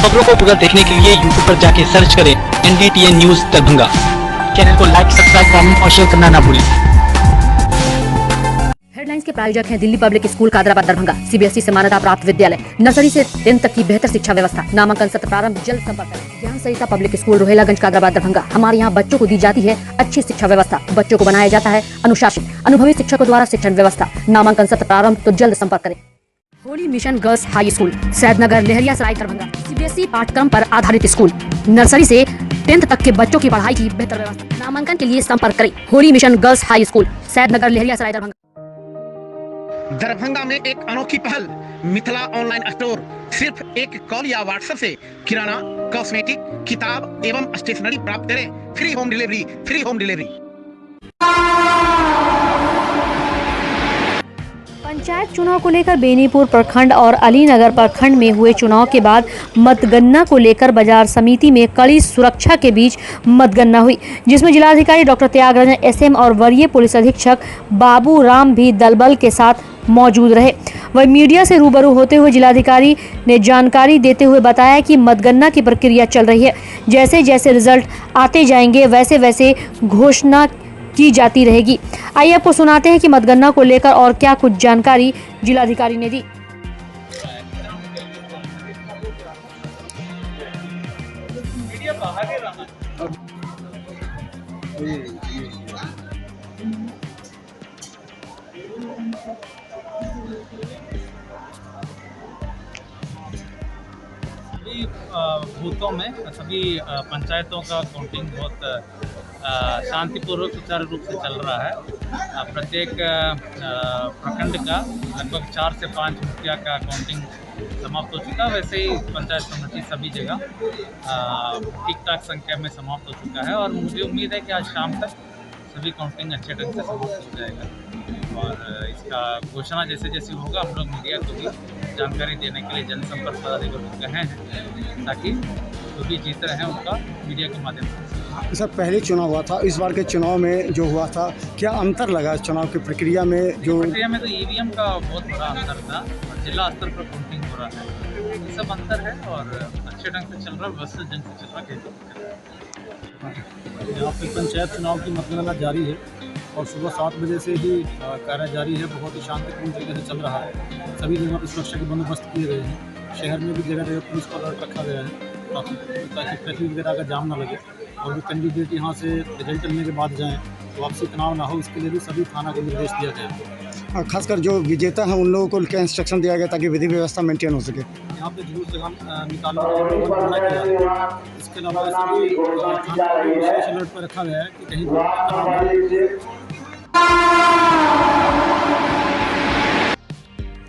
खबरों को पूरा देखने के लिए यूट्यूब पर जाके सर्च करें NDTN न्यूज दरभंगा। चैनल को लाइक, सब्सक्राइब, कमेंट और शेयर करना ना भूलें। हेडलाइंस के प्रायोजक हैं Delhi public school Kadrabad Darbhanga, CBSE से मान्यता प्राप्त विद्यालय, नर्सरी से 10th तक की बेहतर शिक्षा व्यवस्था। नामांकन सत्र प्रारंभ, जल्द संपर्क करें। ज्ञान सहिता पब्लिक स्कूल रोहेलागंज कादराबाद दरभंगा। हमारे यहाँ बच्चों को दी जाती है अच्छी शिक्षा व्यवस्था, बच्चों को बनाया जाता है अनुशासित, अनुभवी शिक्षकों द्वारा शिक्षण व्यवस्था। नामांकन सत्र प्रारंभ, तो जल्द संपर्क करें। Holi mission girls high school Saidnagar Laheriasarai Darbhanga, CBSE पाठ्यक्रम पर आधारित स्कूल, नर्सरी से 10th तक के बच्चों की पढ़ाई की बेहतर व्यवस्था। नामांकन के लिए संपर्क करें। Holi mission girls high school Saidnagar Laheriasarai Darbhanga. Darbhanga में एक अनोखी पहल, मिथिला ऑनलाइन स्टोर। सिर्फ एक कॉल या व्हाट्सएप से किराना, कॉस्मेटिक, किताब एवं स्टेशनरी प्राप्त करें। Free home delivery, free home delivery. Panchayat चुनाव को लेकर बेनीपुर प्रखंड और अलीनगर प्रखंड में हुए चुनाव के बाद मतगणना को लेकर बाजार समिति में कड़ी सुरक्षा के बीच मतगणना हुई, जिसमें जिलाधिकारी डॉक्टर त्यागराजन SM और वरीय पुलिस अधीक्षक बाबू राम भी दलबल के साथ मौजूद रहे। वह मीडिया से रूबरू होते हुए जिलाधिकारी ने जानकारी देते हुए बताया कि मतगणना की प्रक्रिया चल रही है, जैसे जैसे रिजल्ट आते जाएंगे वैसे वैसे घोषणा की जाती रहेगी। आइए आपको सुनाते हैं कि मतगणना को लेकर और क्या कुछ जानकारी जिलाधिकारी ने दी। सभी बूथों में, सभी पंचायतों का काउंटिंग बहुत शांतिपूर्वक सुचारू रूप से चल रहा है। प्रत्येक प्रखंड का लगभग 4 से 5 मुखिया का काउंटिंग समाप्त हो चुका है। वैसे ही पंचायत समिति सभी जगह ठीक ठाक संख्या में समाप्त हो चुका है और मुझे उम्मीद है कि आज शाम तक सभी काउंटिंग अच्छे ढंग से समाप्त हो जाएगा और इसका घोषणा जैसे जैसे होगा हम लोग मीडिया को भी जानकारी देने के लिए जनसंपर्क पदाधिकारी को कहे हैं, ताकि जो भी जीत रहे हैं उनका मीडिया के माध्यम से। सर, पहले चुनाव हुआ था, इस बार के चुनाव में जो हुआ था, क्या अंतर लगा चुनाव की प्रक्रिया में? प्रक्रिया में तो EVM का बहुत बड़ा अंतर था और जिला स्तर पर काउंटिंग हो रहा है, ये सब अंतर है और अच्छे ढंग से चल रहा है, व्यवस्थित ढंग से चल रहा है। यहाँ पे पंचायत चुनाव की मतगणना जारी है और सुबह 7 बजे से ही कार्य जारी है। बहुत ही शांतिपूर्ण तरीके से चल रहा है। सभी जगह पर सुरक्षा के बंदोबस्त किए गए हैं। शहर में भी जगह जगह पुलिस को अलर्ट रखा गया है ताकि ट्रैफिक वगैरह का जाम ना लगे और भी कैंडिडेट यहाँ से रिजल्ट मिलने के बाद जाएँ तो वापसी तनाव ना हो, इसके लिए भी सभी थाना को निर्देश दिया गया है। खासकर जो विजेता हैं उन लोगों को क्या इंस्ट्रक्शन दिया गया ताकि विधि व्यवस्था मेंटेन हो सके? यहाँ पे जुलूस निकालने का मना किया है। इसके अलावा सभी थाना को विशेष अलर्ट पर रखा गया है कि कहीं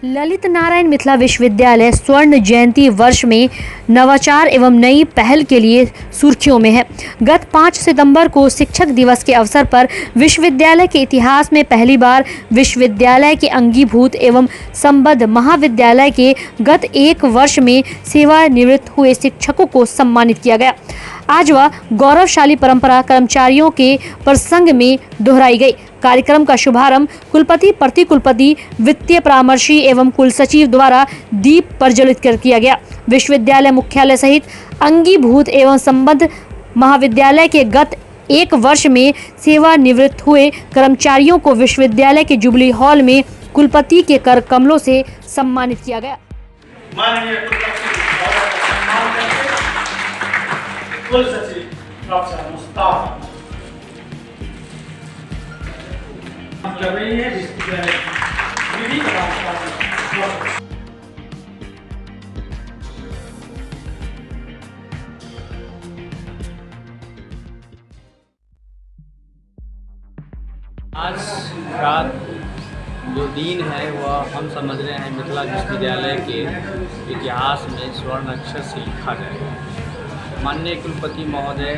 ललित नारायण मिथिला विश्वविद्यालय स्वर्ण जयंती वर्ष में नवाचार एवं नई पहल के लिए सुर्खियों में है। गत 5 सितंबर को शिक्षक दिवस के अवसर पर विश्वविद्यालय के इतिहास में पहली बार विश्वविद्यालय के अंगीभूत एवं संबद्ध महाविद्यालय के गत 1 वर्ष में सेवानिवृत्त हुए शिक्षकों को सम्मानित किया गया। आज वह गौरवशाली परंपरा कर्मचारियों के प्रसंग में दोहराई गई। कार्यक्रम का शुभारंभ कुलपति, प्रतिकुलपति, वित्तीय परामर्शी एवं कुलसचिव द्वारा दीप प्रज्वलित कर किया गया। विश्वविद्यालय मुख्यालय सहित अंगीभूत एवं संबद्ध महाविद्यालय के गत 1 वर्ष में सेवानिवृत्त हुए कर्मचारियों को विश्वविद्यालय के जुबली हॉल में कुलपति के कर कमलों से सम्मानित किया गया। कर रही है आज रात जो दिन है वह हम समझ रहे हैं मिथिला विश्वविद्यालय के इतिहास में स्वर्ण अक्षर से लिखा जाएगा। माननीय कुलपति महोदय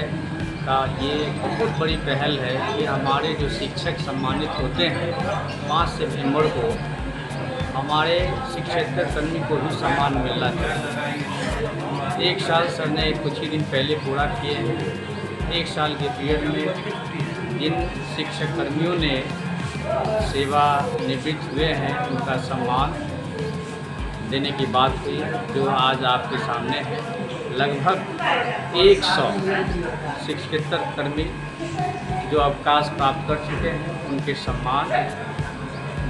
का ये बहुत बड़ी पहल है कि हमारे जो शिक्षक सम्मानित होते हैं 5 सितंबर को हमारे शिक्षेतर कर्मी को भी सम्मान मिलना चाहिए। 1 साल सर ने कुछ ही दिन पहले पूरा किए हैं। 1 साल के पीरियड में जिन शिक्षक कर्मियों ने सेवा निवृत्त हुए हैं उनका सम्मान देने की बात हुई, जो आज आपके सामने है। लगभग 100 शिक्षकेतर कर्मी जो अवकाश प्राप्त कर चुके हैं, उनके सम्मान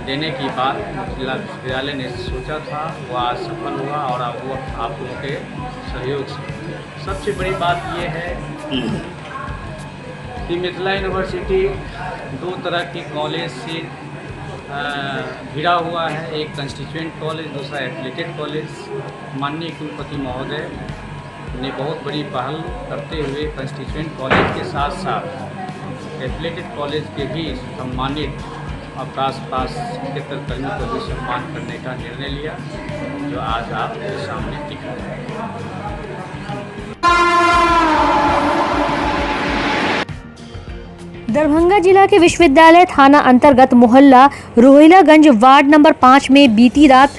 देने की बात जिला विश्वविद्यालय ने सोचा था, वह आज सफल हुआ और अब वो आप लोगों के सहयोग से। सबसे बड़ी बात ये है कि मिथिला यूनिवर्सिटी दो तरह के कॉलेज से घिरा हुआ है, एक कंस्टिट्यूएंट कॉलेज, दूसरा एफिलिएटेड कॉलेज। माननीय कुलपति महोदय ने बहुत बड़ी पहल करते हुए कंस्टिट्यूएंट कॉलेज के साथ साथ एफिलिएटेड कॉलेज के भी सम्मानित अवकाश प्राप्त शिक्षकेतर कर्मी को भी सम्मान करने का निर्णय लिया, जो आज आपके सामने दिख रहा है। दरभंगा जिला के विश्वविद्यालय थाना अंतर्गत मोहल्ला रोहिलागंज वार्ड नंबर 5 में बीती रात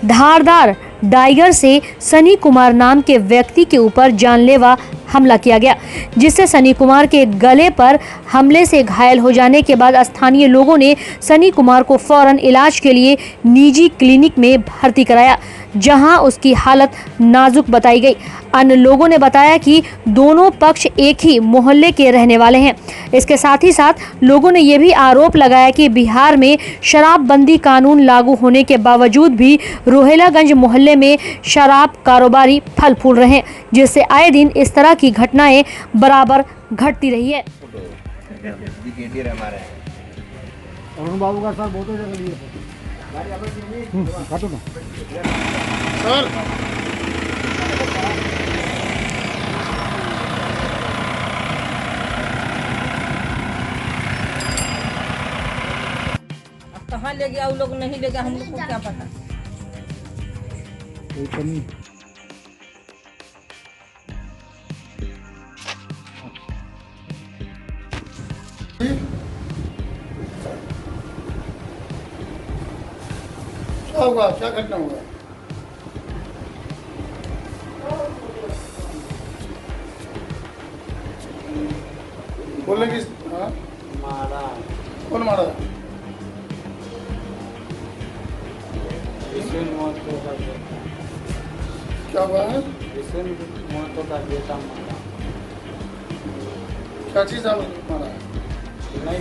धारदार डाइगर से सनी कुमार नाम के व्यक्ति के ऊपर जानलेवा हमला किया गया, जिससे सनी कुमार के गले पर हमले से घायल हो जाने के बाद स्थानीय लोगों ने सनी कुमार को फौरन इलाज के लिए निजी क्लिनिक में भर्ती कराया, जहां उसकी हालत नाजुक बताई गई। अन्य लोगों ने बताया कि दोनों पक्ष एक ही मोहल्ले के रहने वाले हैं। इसके साथ ही साथ लोगों ने यह भी आरोप लगाया कि बिहार में शराबबंदी कानून लागू होने के बावजूद भी रोहिलागंज मोहल्ले में शराब कारोबारी फल फूल रहे हैं, जिससे आए दिन इस तरह की घटनाएं बराबर घटती रही है। अरुण बाबू का सर बहुत जगह लिए काटो ना सर। कहाँ ले गया वो लोग, नहीं ले गया, हम लोग को क्या पता। कोई कमी क्या हुआ, क्या घटना हुआ? बोलने की मारा, कौन मारा? क्या हुआ है? का बेटा मारा। क्या चीज मारा? नहीं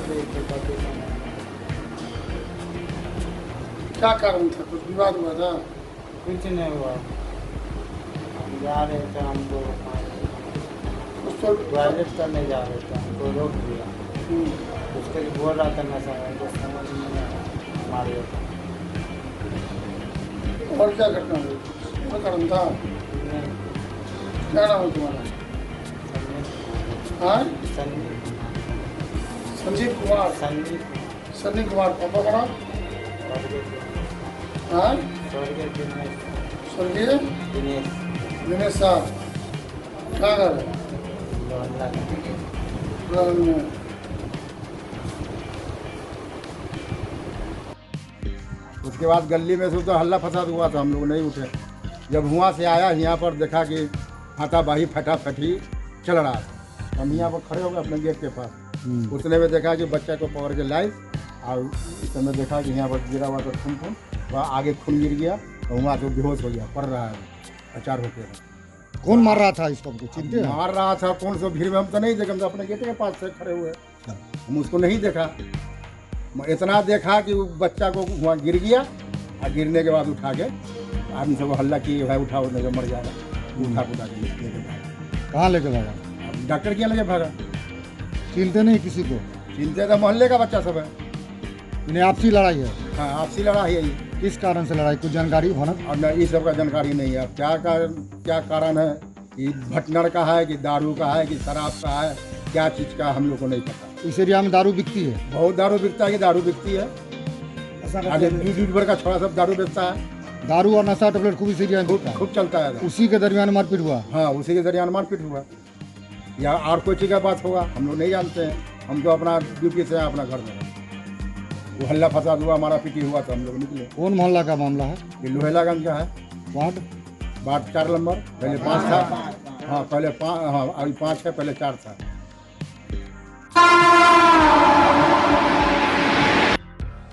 क्या कारण था? कुछ विवाद हुआ था? कुछ नहीं हुआ, हम जा रहे थे, हमको टॉयलेट करने जा रहे थे, हमको रोक दिया। उसके बोल रहा था नशा है, तो समझ में मार दिया। और क्या घटना हुई? क्या कारण था? क्या नाम है तुम्हारा? हाँ, संजीव कुमार। सनी कुमार। पापा का नाम? हाँ, स्वर्गीय दिनेश साहब। क्या कर रहे? उसके बाद गली में से तो हल्ला फसाद हुआ था, हम लोग नहीं उठे। जब वहाँ से आया यहाँ पर देखा कि हाथापाई फटाफटी चल रहा था। हम यहाँ पर खड़े हो गए अपने गेट के पास। उतने में देखा कि बच्चा को पकड़ के लाई, और उस समय देखा कि यहाँ पर गिरा हुआ था खून, वहाँ आगे खून गिर गया और वहाँ तो बेहोश हो गया, पड़ रहा है अचार होकर। कौन मार रहा था इसको? मार रहा था कौन सा भीड़ में हम तो नहीं देखे, हम तो अपने गेट के पास से खड़े हुए, हम उसको नहीं देखा। इतना देखा कि वो बच्चा को वहाँ गिर गया, और गिरने के बाद उठा के आदमी सब हल्ला किए, भाई उठाओ नहीं तो मर जाएगा। उठा पुठा के लेके भागा। कहाँ लेके भागा? डॉक्टर के लेके भागा। चिनते नहीं किसी को? चिनते तो मोहल्ले का बच्चा सब है। इन्हें आपसी लड़ाई है? हाँ, आपसी लड़ाई है। किस कारण से लड़ाई, कुछ जानकारी होना? और न इस सब का जानकारी नहीं है। अब क्या कारण है, कि भटनर का है, कि दारू का है, कि शराब का है, क्या चीज़ का हम लोग को नहीं पता। इस एरिया में दारू बिकती है? बहुत दारू बिकता है, कि दारू बिकती है। आगे दूध भर का छोड़ा सब दारू बेचता है। दारू और नशा टेबलेट खूब इस एरिया में खूब चलता है। उसी के दरमियान मारपीट हुआ? हाँ, उसी के दरमियान मारपीट हुआ, या और कोई चीज़ का बात होगा, हम लोग नहीं जानते हैं। हम तो अपना ड्यूटी से अपना घर में, वो हल्ला फसाद हुआ, हमारा पीटी हुआ तो हम लोग निकले। कौन मोहल्ला का मामला है? ये लोहेलागंज का है। Ward 4 number. पहले 5 था। हाँ, पहले 5, हाँ अभी 5 है, पहले 4 था।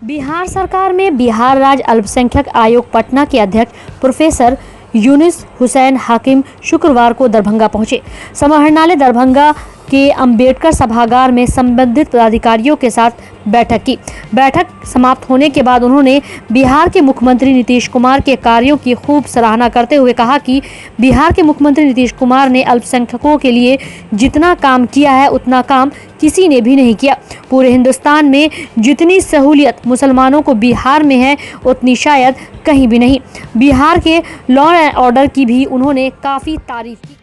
बिहार सरकार में बिहार राज्य अल्पसंख्यक आयोग पटना के अध्यक्ष प्रोफेसर यूनिस हुसैन हाकिम शुक्रवार को दरभंगा पहुंचे। समाहरणालय दरभंगा के अंबेडकर सभागार में संबंधित पदाधिकारियों के साथ बैठक की। बैठक समाप्त होने के बाद उन्होंने बिहार के मुख्यमंत्री नीतीश कुमार के कार्यों की खूब सराहना करते हुए कहा कि बिहार के मुख्यमंत्री नीतीश कुमार ने अल्पसंख्यकों के लिए जितना काम किया है उतना काम किसी ने भी नहीं किया। पूरे हिंदुस्तान में जितनी सहूलियत मुसलमानों को बिहार में है उतनी शायद कहीं भी नहीं। बिहार के लॉ एंड ऑर्डर की भी उन्होंने काफ़ी तारीफ की।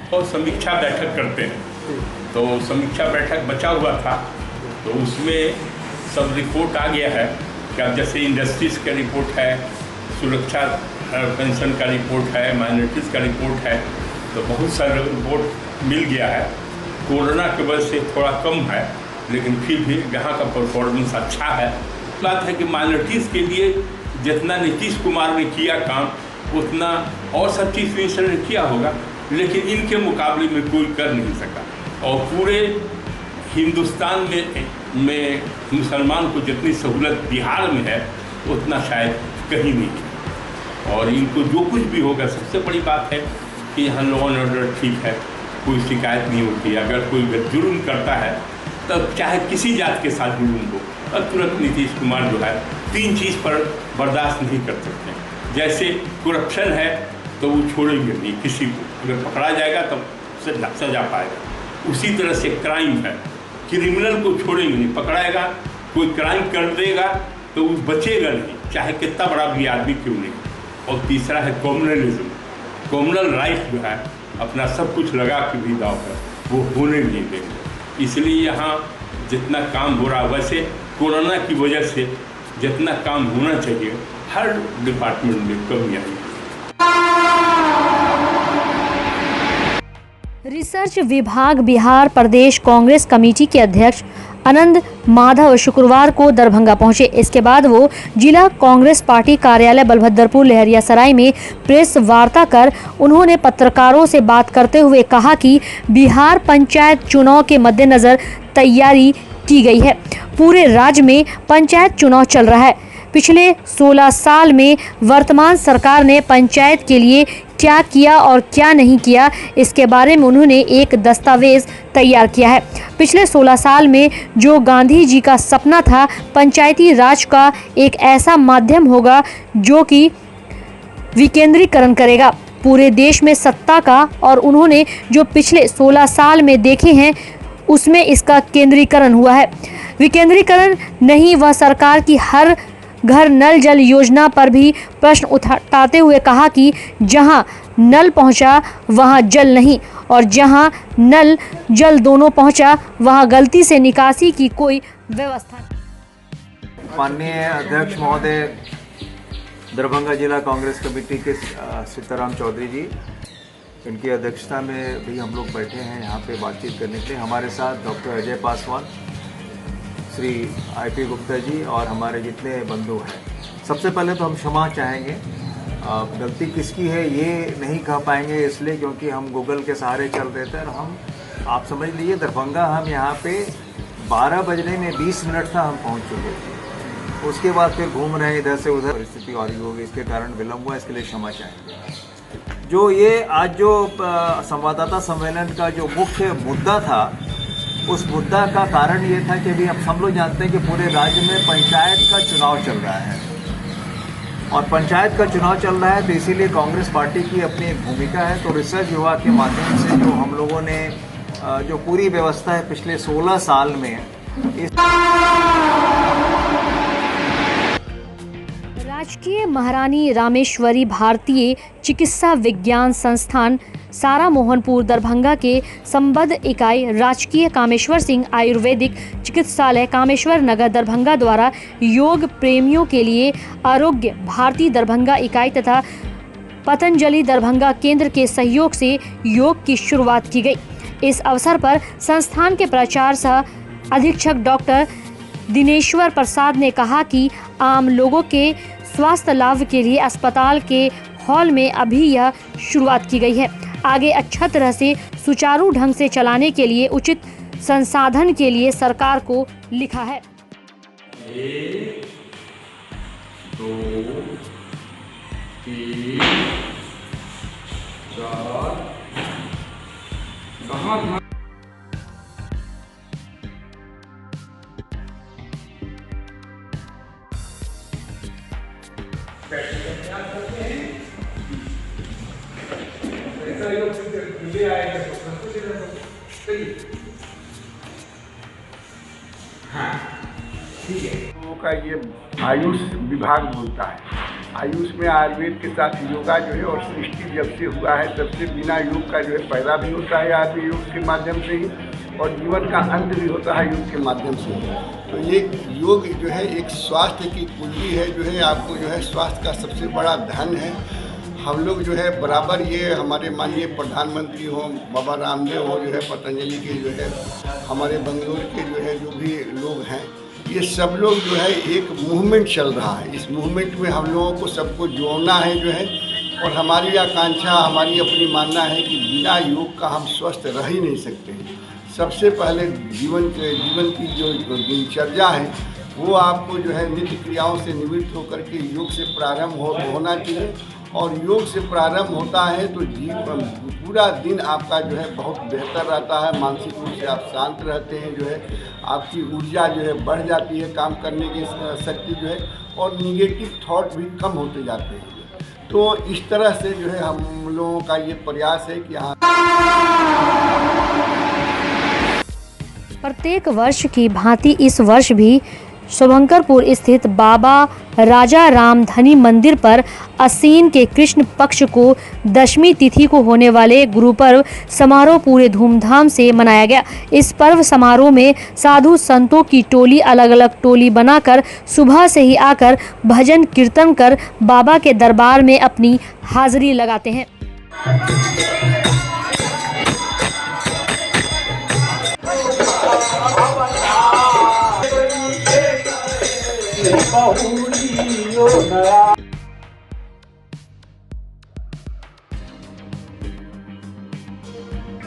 और समीक्षा बैठक करते हैं, तो समीक्षा बैठक बचा हुआ था, तो उसमें सब रिपोर्ट आ गया है कि अब जैसे इंडस्ट्रीज का रिपोर्ट है, सुरक्षा पेंशन का रिपोर्ट है, माइनॉरिटीज़ का रिपोर्ट है, तो बहुत सारे रिपोर्ट मिल गया है। कोरोना की वजह से थोड़ा कम है, लेकिन फिर भी यहाँ का परफॉर्मेंस अच्छा है। बात है कि माइनॉरिटीज़ के लिए जितना नीतीश कुमार ने किया काम उतना और सब चीज़ मिनिस्टर ने किया होगा, लेकिन इनके मुकाबले में कोई कर नहीं सका। और पूरे हिंदुस्तान में मुसलमान को जितनी सहूलत बिहार में है उतना शायद कहीं नहीं है। और इनको जो कुछ भी होगा, सबसे बड़ी बात है कि यहाँ लॉ एंड ऑर्डर ठीक है, कोई शिकायत नहीं होती। अगर कोई जुर्म करता है तब चाहे किसी जात के साथ जुर्म हो, तब तुरंत नीतीश कुमार जो है 3 चीज़ पर बर्दाश्त नहीं कर सकते। जैसे करप्शन है तो वो छोड़ेंगे नहीं किसी को, अगर पकड़ा जाएगा तब सजा पाएगा। उसी तरह से क्राइम है, क्रिमिनल को छोड़ेंगे नहीं, पकड़ाएगा कोई क्राइम कर देगा तो वो बचेगा नहीं, चाहे कितना बड़ा भी आदमी क्यों नहीं। और तीसरा है कम्युनलिज्म, कम्युनल राइट जो है अपना सब कुछ लगा के भी दाव पर वो होने नहीं देंगे। इसलिए यहाँ जितना काम हो रहा है, वैसे कोरोना की वजह से जितना काम होना चाहिए हर डिपार्टमेंट में कमी आई। रिसर्च विभाग बिहार प्रदेश कांग्रेस कमेटी के अध्यक्ष आनंद माधव शुक्रवार को दरभंगा पहुंचे। इसके बाद वो जिला कांग्रेस पार्टी कार्यालय बलभद्रपुर लहरियासराय में प्रेस वार्ता कर उन्होंने पत्रकारों से बात करते हुए कहा कि बिहार पंचायत चुनाव के मद्देनजर तैयारी की गई है। पूरे राज्य में पंचायत चुनाव चल रहा है। पिछले 16 साल में वर्तमान सरकार ने पंचायत के लिए क्या किया और क्या नहीं किया, इसके बारे में उन्होंने एक दस्तावेज तैयार किया है। पिछले 16 साल में जो गांधी जी का सपना था, पंचायती राज का एक ऐसा माध्यम होगा जो कि विकेंद्रीकरण करेगा पूरे देश में सत्ता का, और उन्होंने जो पिछले 16 साल में देखे हैं उसमें इसका केंद्रीकरण हुआ है। विकेंद्रीकरण नहीं, वह सरकार की हर घर नल जल योजना पर भी प्रश्न उठाते हुए कहा कि जहां नल पहुंचा वहां जल नहीं, और जहां नल जल दोनों पहुंचा वहां गलती से निकासी की कोई व्यवस्था नहीं। माननीय अध्यक्ष महोदय दरभंगा जिला कांग्रेस कमेटी के सीताराम चौधरी जी, इनकी अध्यक्षता में भी हम लोग बैठे हैं यहाँ पे बातचीत करने के लिए। हमारे साथ डॉक्टर अजय पासवान, श्री IP गुप्ता जी और हमारे जितने बंधु हैं। सबसे पहले तो हम क्षमा चाहेंगे, गलती किसकी है ये नहीं कह पाएंगे इसलिए क्योंकि हम गूगल के सहारे चल रहे थे। और हम, आप समझ लीजिए, दरभंगा हम यहाँ पे 12 बजने में 20 मिनट था हम पहुँच चुके थे। उसके बाद फिर घूम रहे हैं इधर से उधर, परिस्थिति और ही होगी, इसके कारण विलम्ब हुआ, इसके लिए क्षमा चाहेंगे। जो ये आज जो संवाददाता सम्मेलन का जो मुख्य मुद्दा था, उस मुद्दा का कारण ये था कि अभी अब हम लोग जानते हैं कि पूरे राज्य में पंचायत का चुनाव चल रहा है, और पंचायत का चुनाव चल रहा है तो इसीलिए कांग्रेस पार्टी की अपनी एक भूमिका है। तो रिसर्च विभाग के माध्यम से जो हम लोगों ने जो पूरी व्यवस्था है पिछले 16 साल में राजकीय महारानी रामेश्वरी भारतीय चिकित्सा विज्ञान संस्थान सारा मोहनपुर दरभंगा के संबद्ध इकाई राजकीय कामेश्वर सिंह आयुर्वेदिक चिकित्सालय कामेश्वर नगर दरभंगा द्वारा योग प्रेमियों के लिए आरोग्य भारती दरभंगा इकाई तथा पतंजलि दरभंगा केंद्र के सहयोग से योग की शुरुआत की गई। इस अवसर पर संस्थान के प्राचार्य सह अधीक्षक डॉक्टर दिनेश्वर प्रसाद ने कहा कि आम लोगों के स्वास्थ्य लाभ के लिए अस्पताल के हॉल में अभी यह शुरुआत की गई है। आगे अच्छा तरह से सुचारू ढंग से चलाने के लिए उचित संसाधन के लिए सरकार को लिखा है। 1 2 3 4 कहाँ का ये आयुष विभाग बोलता है। आयुष में आयुर्वेद के साथ योगा जो है, और सृष्टि जब से हुआ है तब से बिना योग का जो है पैदा भी होता है आदमी योग के माध्यम से ही, और जीवन का अंत भी होता है योग के माध्यम से। तो ये योग जो है एक स्वास्थ्य की कुंजी है, जो है आपको जो है स्वास्थ्य का सबसे बड़ा धन है। हम लोग जो है बराबर ये हमारे माननीय प्रधानमंत्री हो, बाबा रामदेव हो, जो है पतंजलि के जो है हमारे बंगलोर के जो है जो भी लोग हैं, ये सब लोग जो है एक मूवमेंट चल रहा है। इस मूवमेंट में हम लोगों को सबको जोड़ना है जो है, और हमारी आकांक्षा, हमारी अपनी मानना है कि बिना योग का हम स्वस्थ रह ही नहीं सकते हैं। सबसे पहले जीवन की जो दिनचर्या है वो आपको जो है नित्य क्रियाओं से निवृत्त होकर के योग से प्रारंभ होना चाहिए, और योग से प्रारंभ होता है तो जीवन पूरा दिन आपका जो है बहुत बेहतर रहता है। मानसिक रूप से आप शांत रहते हैं, जो है आपकी ऊर्जा जो है बढ़ जाती है, काम करने की शक्ति जो है, और निगेटिव थॉट भी कम होते जाते हैं। तो इस तरह से जो है हम लोगों का ये प्रयास है कि यहाँ प्रत्येक वर्ष की भांति इस वर्ष भी शुभंकरपुर स्थित बाबा राजा राम धनी मंदिर पर आसीन के कृष्ण पक्ष को दशमी तिथि को होने वाले गुरु पर्व समारोह पूरे धूमधाम से मनाया गया। इस पर्व समारोह में साधु संतों की टोली अलग अलग टोली बनाकर सुबह से ही आकर भजन कीर्तन कर बाबा के दरबार में अपनी हाजिरी लगाते हैं।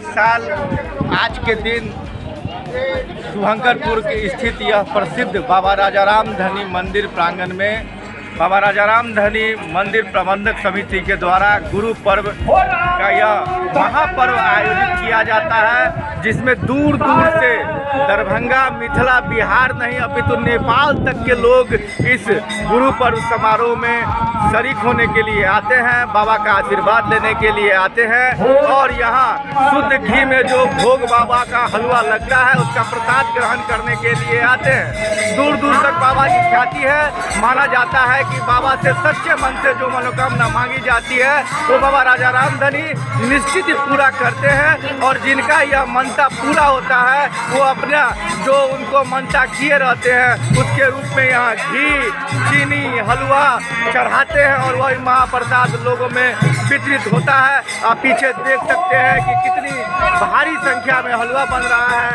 साल आज के दिन शुभंकरपुर के स्थित यह प्रसिद्ध बाबा राजा राम धनी मंदिर प्रांगण में बाबा राजा राम धनी मंदिर प्रबंधक समिति के द्वारा गुरु पर्व का यह महापर्व आयोजित किया जाता है, जिसमें दूर दूर से दरभंगा, मिथिला, बिहार नहीं अपितु नेपाल तक के लोग इस गुरु पर्व समारोह में शरीक होने के लिए आते हैं, बाबा का आशीर्वाद लेने के लिए आते हैं, और यहाँ शुद्ध घी में जो भोग बाबा का हलवा लगता है उसका प्रसाद ग्रहण करने के लिए आते हैं। दूर दूर तक बाबा की ख्याति है। माना जाता है कि बाबा से सच्चे मन से जो मनोकामना मांगी जाती है वो बाबा राजा राम धनी निश्चित ही पूरा करते हैं, और जिनका यह मनता पूरा होता है वो अपना जो उनको मनता किए रहते हैं उसके रूप में यहाँ घी, चीनी, हलवा चढ़ाते हैं, और वही महाप्रसाद लोगों में वितरित होता है। आप पीछे देख सकते हैं कि कितनी भारी संख्या में हलवा बन रहा है।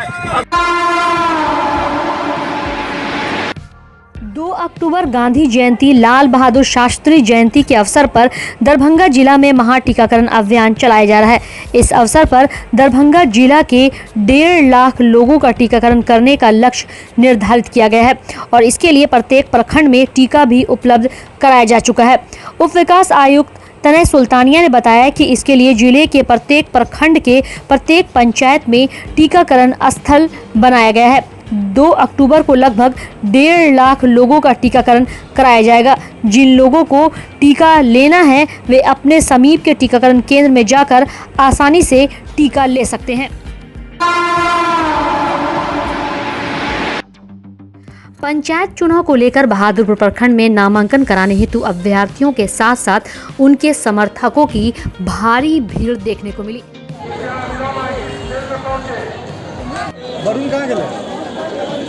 2 अक्टूबर गांधी जयंती, लाल बहादुर शास्त्री जयंती के अवसर पर दरभंगा जिला में महाटीकाकरण अभियान चलाया जा रहा है। इस अवसर पर दरभंगा जिला के 1.5 लाख लोगों का टीकाकरण करने का लक्ष्य निर्धारित किया गया है, और इसके लिए प्रत्येक प्रखंड में टीका भी उपलब्ध कराया जा चुका है। उप विकास आयुक्त तनय सुल्तानिया ने बताया कि इसके लिए जिले के प्रत्येक प्रखंड के प्रत्येक पंचायत में टीकाकरण स्थल बनाया गया है। 2 अक्टूबर को लगभग 1.5 लाख लोगों का टीकाकरण कराया जाएगा। जिन लोगों को टीका लेना है वे अपने समीप के टीकाकरण केंद्र में जाकर आसानी से टीका ले सकते हैं। पंचायत चुनाव को लेकर बहादुरपुर प्रखंड में नामांकन कराने हेतु अभ्यर्थियों के साथ साथ उनके समर्थकों की भारी भीड़ देखने को मिली। वरुण कहाँ गए?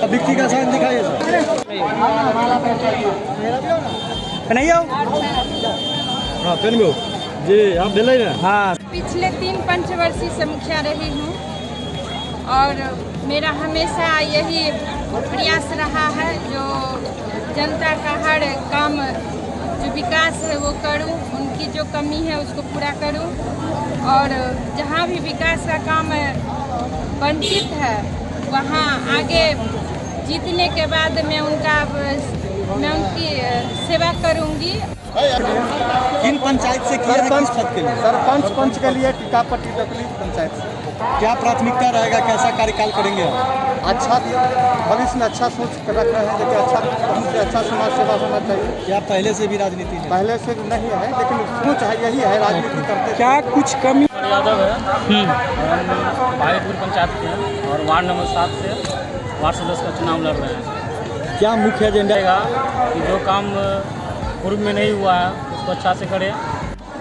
विक्की का साथ दिखाइए नहीं आओ। हाँ जी आप दिल्ली में। हाँ, पिछले 3 पंचवर्षीय से मुखिया रही हूँ, और मेरा हमेशा यही प्रयास रहा है जो जनता का हर काम जो विकास है वो करूँ, उनकी जो कमी है उसको पूरा करूँ। और जहाँ भी विकास का काम वंचित है वहाँ आगे जीतने के बाद मैं उनकी सेवा करूँगी। किन पंचायत से किया है, किस पद के लिए? सरपंच पंच के लिए टीकापट्टी डकली पंचायत से। क्या प्राथमिकता रहेगा, कैसा कार्यकाल करेंगे आप? अच्छा भविष्य में अच्छा सोच कर रख रहे हैं, लेकिन अच्छा समाज सेवा होना चाहिए। क्या पहले से भी राजनीति में? पहले से नहीं है, लेकिन सोच है यही है, राजनीति करते। क्या कुछ कमी? यादव है, भाईपुर पंचायत के हैं और वार्ड नंबर 7 से वार्ड सदस्य का चुनाव लड़ रहे हैं। क्या मुख्य एजेंडा कि जो काम पूर्व में नहीं हुआ है उसको अच्छा से करें।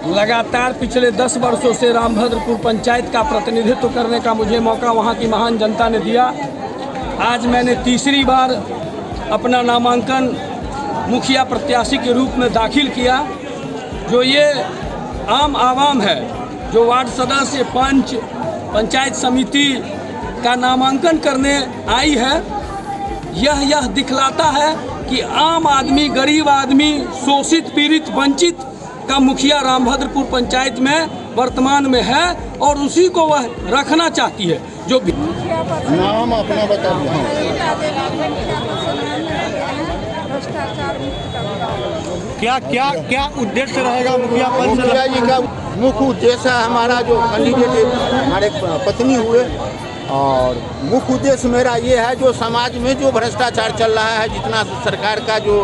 लगातार पिछले 10 वर्षों से रामभद्रपुर पंचायत का प्रतिनिधित्व करने का मुझे मौका वहां की महान जनता ने दिया। आज मैंने तीसरी बार अपना नामांकन मुखिया प्रत्याशी के रूप में दाखिल किया। जो ये आम आवाम है, जो वार्ड सदस्य, पंच, पंचायत समिति का नामांकन करने आई है, यह दिखलाता है कि आम आदमी, गरीब आदमी, शोषित, पीड़ित, वंचित का मुखिया रामभद्रपुर पंचायत में वर्तमान में है और उसी को वह रखना चाहती है। जो नाम अपना बता क्या उद्देश्य रहेगा मुखिया पंच? मुखिया जी का मुख्य उद्देश्य है, हमारा जो कैंडिडेट हमारे पत्नी हुए, और मुख्य उद्देश्य मेरा ये है जो समाज में जो भ्रष्टाचार चल रहा है, जितना सरकार का जो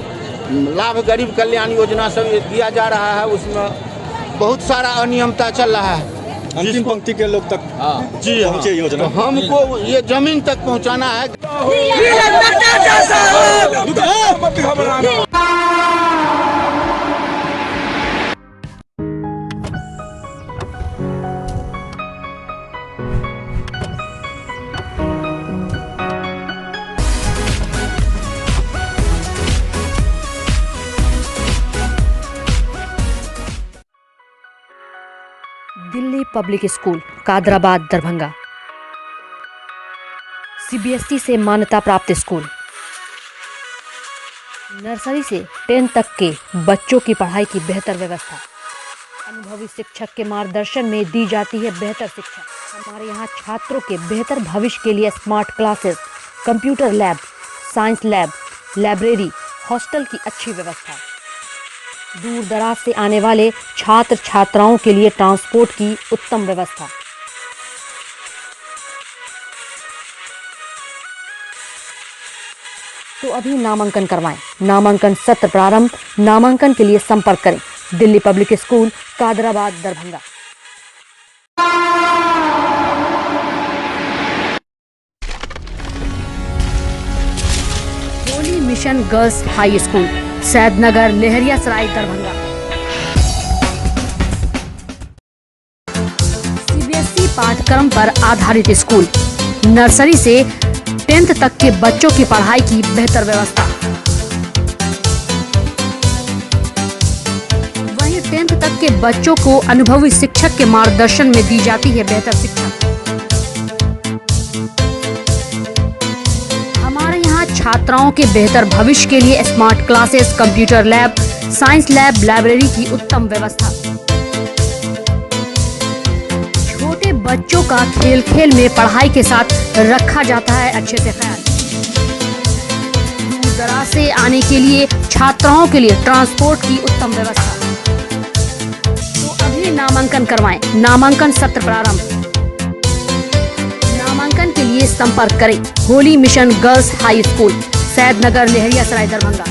लाभ गरीब कल्याण योजना सब दिया जा रहा है, उसमें बहुत सारा अनियमितता चल रहा है। अंतिम पंक्ति के लोग तक जी पहुँचे योजना, तो हमको ये जमीन तक पहुँचाना है। Delhi public school Kadrabad Darbhanga, CBSE से मान्यता प्राप्त स्कूल। नर्सरी से 10 तक के बच्चों की पढ़ाई की बेहतर व्यवस्था। अनुभवी शिक्षक के मार्गदर्शन में दी जाती है बेहतर शिक्षा। हमारे यहाँ छात्रों के बेहतर भविष्य के लिए smart classes, computer lab, science lab, library, hostel की अच्छी व्यवस्था। दूर दराज से आने वाले छात्र छात्राओं के लिए ट्रांसपोर्ट की उत्तम व्यवस्था। तो अभी नामांकन करवाएं। नामांकन सत्र प्रारंभ। नामांकन के लिए संपर्क करें Delhi public school Kadrabad Darbhanga. Holy mission girls high school Saidnagar Laheriasarai Darbhanga. CBSE पाठ्यक्रम पर आधारित स्कूल। नर्सरी से 10th तक के बच्चों की पढ़ाई की बेहतर व्यवस्था। वहीं 10th तक के बच्चों को अनुभवी शिक्षक के मार्गदर्शन में दी जाती है बेहतर शिक्षा। हमारे यहाँ छात्राओं के बेहतर भविष्य के लिए smart classes, computer lab, science lab, library की उत्तम व्यवस्था। छोटे बच्चों का खेल खेल में पढ़ाई के साथ रखा जाता है अच्छे से ख्याल। दूर दराज से आने के लिए छात्राओं के लिए ट्रांसपोर्ट की उत्तम व्यवस्था। तो अभी नामांकन करवाएं। नामांकन सत्र प्रारंभ। नामांकन के लिए संपर्क करें Holi mission girls high school Saidnagar Laheriasarai Darbhanga.